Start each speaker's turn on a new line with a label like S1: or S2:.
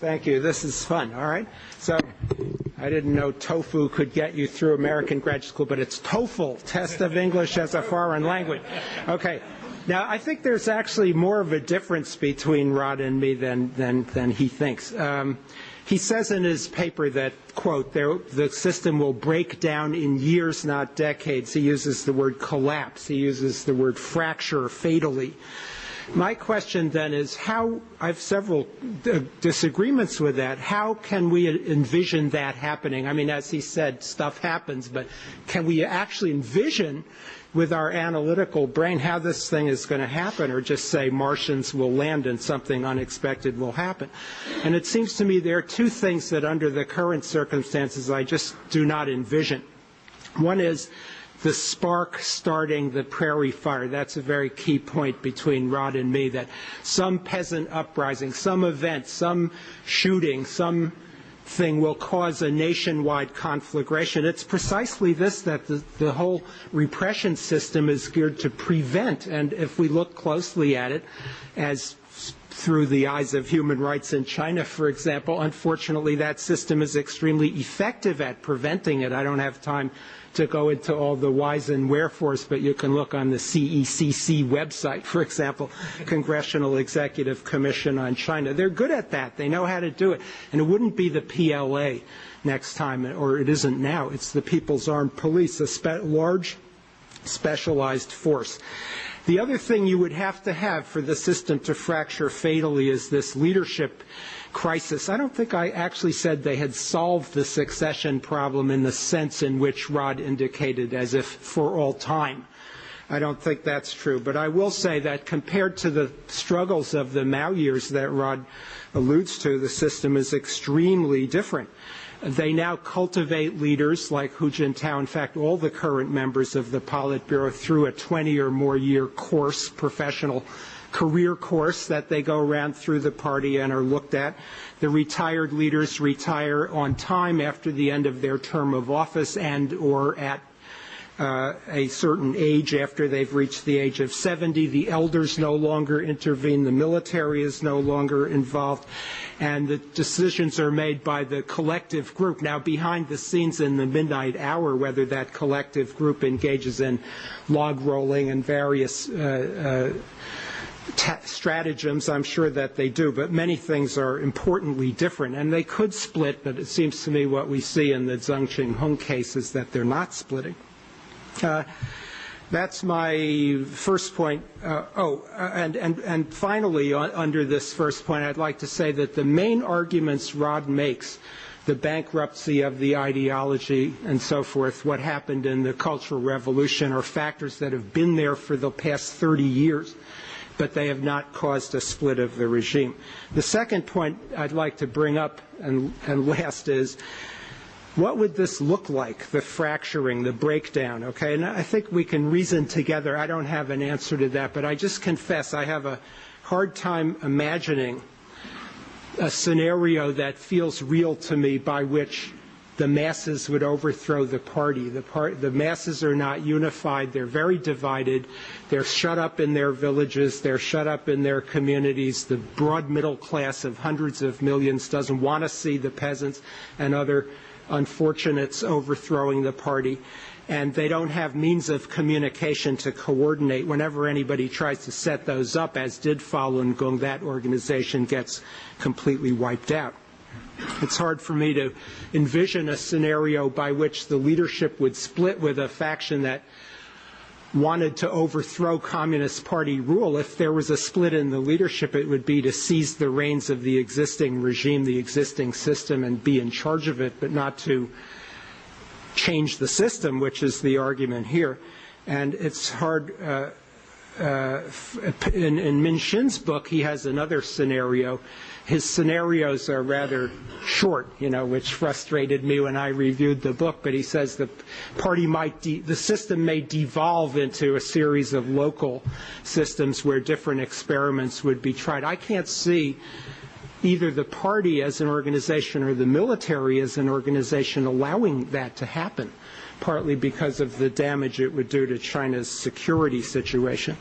S1: Thank you. This is fun. All right. So I didn't know TOEFL could get you through American graduate school, but it's TOEFL, Test of English as a Foreign Language. Okay. Now, I think there's actually more of a difference between Rod and me than he thinks. He says in his paper that, quote, the system will break down in years, not decades. He uses the word collapse. He uses the word fracture fatally. My question then is I have several disagreements with that. How can we envision that happening? I mean, as he said, stuff happens, but can we actually envision with our analytical brain how this thing is going to happen, or just say Martians will land and something unexpected will happen? And it seems to me there are two things that under the current circumstances I just do not envision. One is the spark starting the prairie fire. That's a very key point between Rod and me, that some peasant uprising, some event, some shooting, something will cause a nationwide conflagration. It's precisely this that the whole repression system is geared to prevent. And if we look closely at it, as through the eyes of human rights in China, for example, unfortunately that system is extremely effective at preventing it. I don't have time to go into all the whys and wherefores, but you can look on the CECC website, for example, Congressional Executive Commission on China. They're good at that. They know how to do it. And it wouldn't be the PLA next time, or it isn't now. It's the People's Armed Police, a large specialized force. The other thing you would have to have for the system to fracture fatally is this leadership crisis. I don't think I actually said they had solved the succession problem in the sense in which Rod indicated, as if for all time. I don't think that's true. But I will say that compared to the struggles of the Mao years that Rod alludes to, the system is extremely different. They now cultivate leaders like Hu Jintao. In fact, all the current members of the Politburo through a 20 or more year course, professional career course that they go around through the party and are looked at. The retired leaders retire on time after the end of their term of office and or at a certain age after they've reached the age of 70. The elders no longer intervene. The military is no longer involved. And the decisions are made by the collective group. Now, behind the scenes in the midnight hour, whether that collective group engages in log rolling and various stratagems, I'm sure that they do, but many things are importantly different. And they could split, but it seems to me what we see in the Zheng Qingheng case is that they're not splitting. That's my first point. And finally, under this first point, I'd like to say that the main arguments Rod makes, the bankruptcy of the ideology and so forth, what happened in the Cultural Revolution, are factors that have been there for the past 30 years, but they have not caused a split of the regime. The second point I'd like to bring up and last is, what would this look like, the fracturing, the breakdown, okay? And I think we can reason together. I don't have an answer to that, but I just confess I have a hard time imagining a scenario that feels real to me by which the masses would overthrow the party. The masses are not unified. They're very divided. They're shut up in their villages. They're shut up in their communities. The broad middle class of hundreds of millions doesn't want to see the peasants and other unfortunates overthrowing the party, and they don't have means of communication to coordinate. Whenever anybody tries to set those up, as did Falun Gong, that organization gets completely wiped out. It's hard for me to envision a scenario by which the leadership would split with a faction that wanted to overthrow Communist Party rule. If there was a split in the leadership, it would be to seize the reins of the existing regime, the existing system, and be in charge of it, but not to change the system, which is the argument here. And it's hard. In Min Shin's book, he has another scenario. His scenarios are rather short, which frustrated me when I reviewed the book. But he says the party the system may devolve into a series of local systems where different experiments would be tried. I can't see either the party as an organization or the military as an organization allowing that to happen, partly because of the damage it would do to China's security situation.